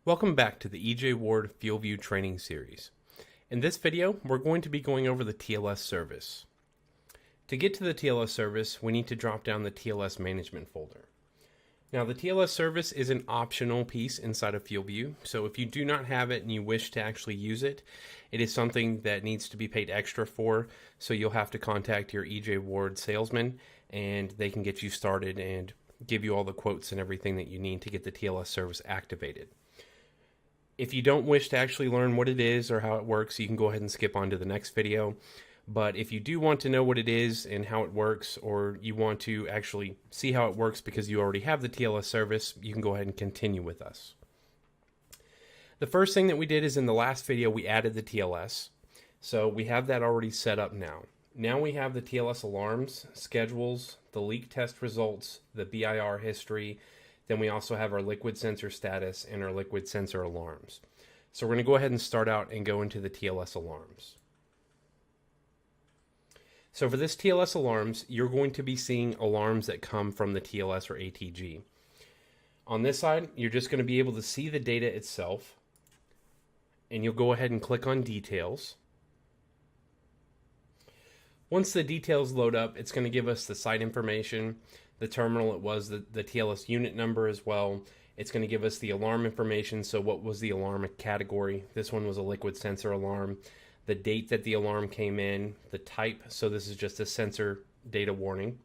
Welcome back to the EJ Ward FieldView training series. In this video, we're going to be going over the TLS service. To get to the TLS service, we need to drop down the TLS management folder. Now, the TLS service is an optional piece inside of FieldView, so if you do not have it and you wish to actually use it, it is something that needs to be paid extra for, so you'll have to contact your EJ Ward salesman, and they can get you started and give you all the quotes and everything that you need to get the TLS service activated. If you don't wish to actually learn what it is or how it works, you can go ahead and skip on to the next video. But if you do want to know what it is and how it works, or you want to actually see how it works because you already have the TLS service, you can go ahead and continue with us. The first thing that we did is in the last video, we added the TLS. So we have that already set up now. Now we have the TLS alarms, schedules, the leak test results, the BIR history. Then we also have our liquid sensor status and our liquid sensor alarms. So we're going to go ahead and start out and go into the TLS alarms. So for this TLS alarms, you're going to be seeing alarms that come from the TLS or ATG. On this side, you're just going to be able to see the data itself, and you'll go ahead and click on details. Once the details load up, it's going to give us the site information, the terminal it was, the TLS unit number as well. It's going to give us the alarm information, so what was the alarm category. This one was a liquid sensor alarm. The date that the alarm came in, the type, so this is just a sensor data warning.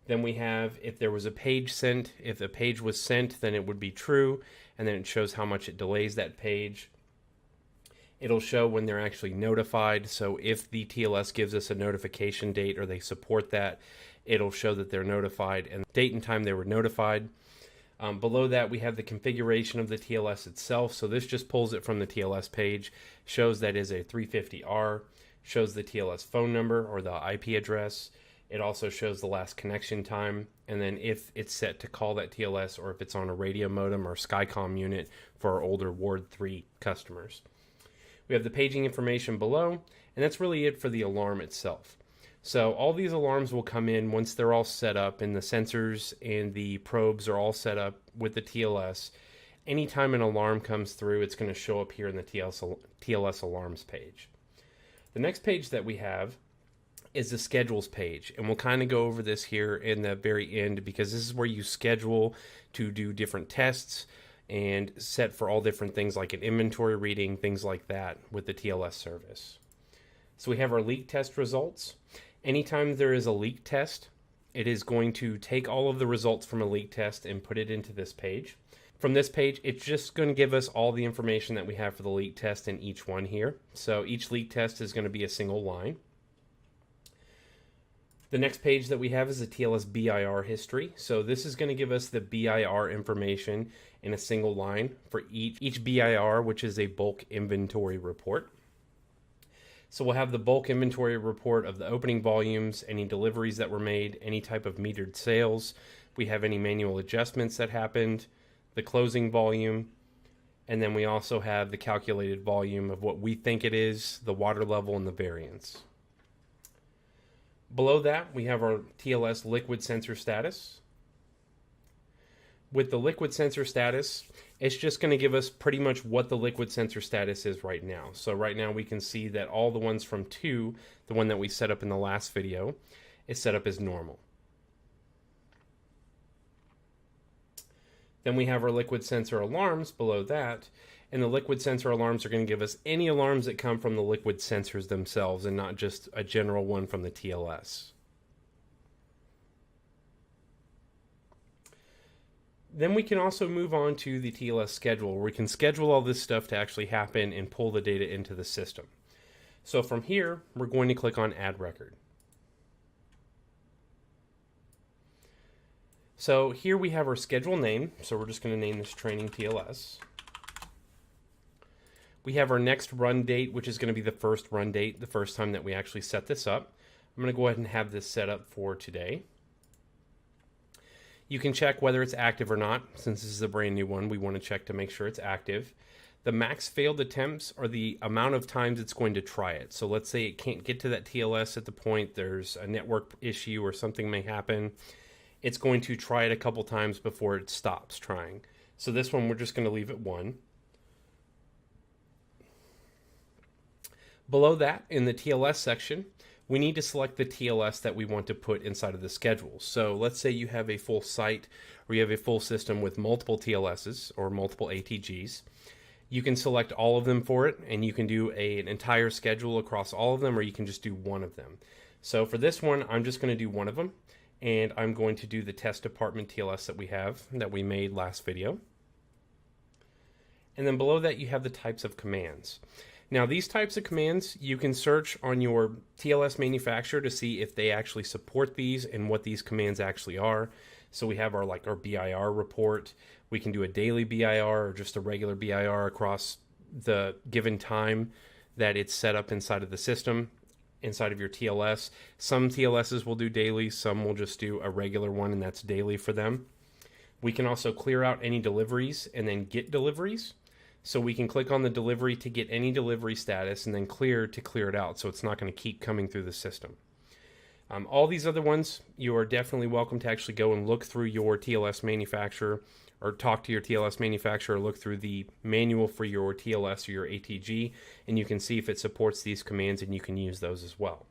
Then we have if there was a page sent. If the page was sent, then it would be true, and then it shows how much it delays that page. It'll show when they're actually notified, so if the TLS gives us a notification date or they support that, it'll show that they're notified and the date and time they were notified. Below that, we have the configuration of the TLS itself. So this just pulls it from the TLS page, shows that is a 350R, shows the TLS phone number or the IP address. It also shows the last connection time, and then if it's set to call that TLS or if it's on a radio modem or Skycom unit for our older Ward 3 customers. We have the paging information below, and that's really it for the alarm itself. So all these alarms will come in once they're all set up and the sensors and the probes are all set up with the TLS. Anytime an alarm comes through, it's going to show up here in the TLS alarms page. The next page that we have is the schedules page, and we'll kind of go over this here in the very end because this is where you schedule to do different tests and set for all different things like an inventory reading, things like that with the TLS service. So we have our leak test results. Anytime there is a leak test, it is going to take all of the results from a leak test and put it into this page. From this page, it's just going to give us all the information that we have for the leak test in each one here. So each leak test is going to be a single line. The next page that we have is the TLS BIR history. So this is going to give us the BIR information in a single line for each BIR, which is a bulk inventory report. So we'll have the bulk inventory report of the opening volumes, any deliveries that were made, any type of metered sales. We have any manual adjustments that happened, the closing volume, and then we also have the calculated volume of what we think it is, the water level, and the variance. Below that, we have our TLS liquid sensor status. With the liquid sensor status, it's just going to give us pretty much what the liquid sensor status is right now. So right now we can see that all the ones from 2, the one that we set up in the last video, is set up as normal. Then we have our liquid sensor alarms below that, and the liquid sensor alarms are going to give us any alarms that come from the liquid sensors themselves and not just a general one from the TLS. Then we can also move on to the TLS schedule, where we can schedule all this stuff to actually happen and pull the data into the system. So from here, we're going to click on Add Record. So here we have our schedule name, so we're just going to name this Training TLS. We have our next run date, which is going to be the first run date, the first time that we actually set this up. I'm going to go ahead and have this set up for today. You can check whether it's active or not. Since this is a brand new one, we want to check to make sure it's active. The max failed attempts are the amount of times it's going to try it. So let's say it can't get to that TLS at the point there's a network issue or something may happen. It's going to try it a couple times before it stops trying. So this one, we're just going to leave it 1. Below that, in the TLS section, we need to select the TLS that we want to put inside of the schedule. So let's say you have a full site or you have a full system with multiple TLSs or multiple ATGs. You can select all of them for it, and you can do an entire schedule across all of them, or you can just do one of them. So for this one, I'm just going to do one of them, and I'm going to do the test department TLS that we made last video. And then below that, you have the types of commands. Now, these types of commands, you can search on your TLS manufacturer to see if they actually support these and what these commands actually are. So we have our BIR report. We can do a daily BIR or just a regular BIR across the given time that it's set up inside of the system, inside of your TLS. Some TLSs will do daily, some will just do a regular one, and that's daily for them. We can also clear out any deliveries and then get deliveries. So we can click on the delivery to get any delivery status and then clear to clear it out, so it's not going to keep coming through the system. All these other ones, you are definitely welcome to actually go and look through your TLS manufacturer or talk to your TLS manufacturer, or look through the manual for your TLS or your ATG, and you can see if it supports these commands, and you can use those as well.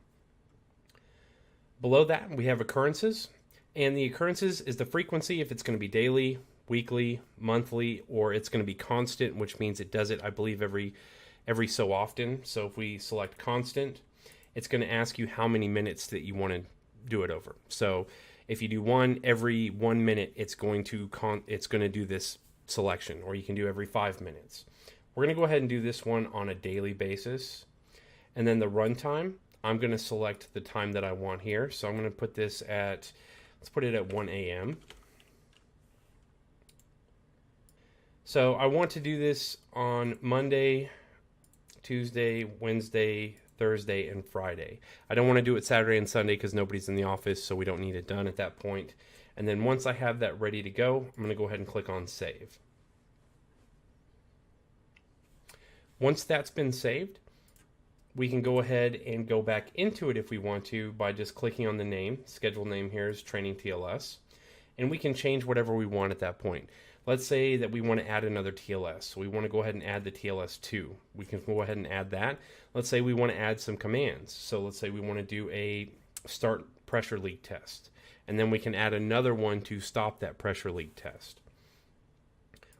Below that, we have occurrences, and the occurrences is the frequency, if it's going to be daily, weekly, monthly, or it's going to be constant, which means it does it, I believe, every so often. So if we select constant, it's going to ask you how many minutes that you want to do it over. So if you do one every 1 minute, it's going to do this selection, or you can do every 5 minutes. We're going to go ahead and do this one on a daily basis. And then the runtime, I'm going to select the time that I want here. So I'm going to put this at, let's put it at 1 a.m. So I want to do this on Monday, Tuesday, Wednesday, Thursday, and Friday. I don't want to do it Saturday and Sunday because nobody's in the office, so we don't need it done at that point. And then once I have that ready to go, I'm going to go ahead and click on Save. Once that's been saved, we can go ahead and go back into it if we want to by just clicking on the name. Schedule name here is Training TLS. And we can change whatever we want at that point. Let's say that we want to add another TLS. So we want to go ahead and add the TLS2. We can go ahead and add that. Let's say we want to add some commands. So let's say we want to do a start pressure leak test. And then we can add another one to stop that pressure leak test.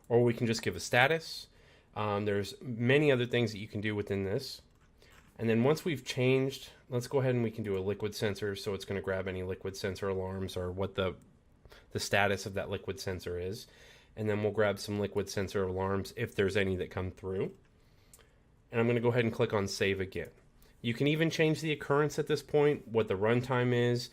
Or we can just give a status. There's many other things that you can do within this. And then once we've changed, let's go ahead and we can do a liquid sensor. So it's going to grab any liquid sensor alarms or what the status of that liquid sensor is. And then we'll grab some liquid sensor alarms if there's any that come through. And I'm going to go ahead and click on Save again. You can even change the occurrence at this point, what the runtime is.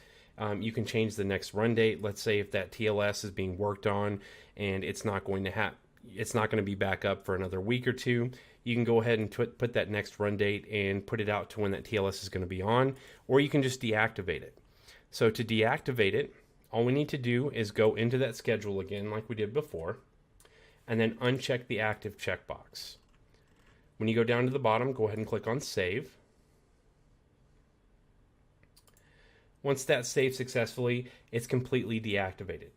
You can change the next run date. Let's say if that TLS is being worked on and it's not going to be back up for another week or two. You can go ahead and put that next run date and put it out to when that TLS is going to be on, or you can just deactivate it. So to deactivate it, all we need to do is go into that schedule again like we did before, and then uncheck the active checkbox. When you go down to the bottom, go ahead and click on Save. Once that's saved successfully, it's completely deactivated.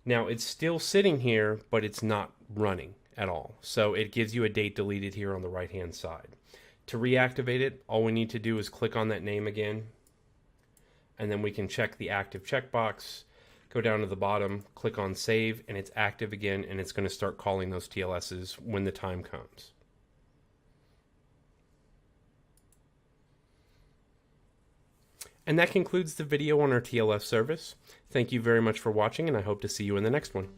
Now it's still sitting here, but it's not running at all. So it gives you a date deleted here on the right hand side. To reactivate it, all we need to do is click on that name again, and then we can check the active checkbox, go down to the bottom, click on Save, and it's active again, and it's going to start calling those TLSs when the time comes. And that concludes the video on our TLS service. Thank you very much for watching, and I hope to see you in the next one.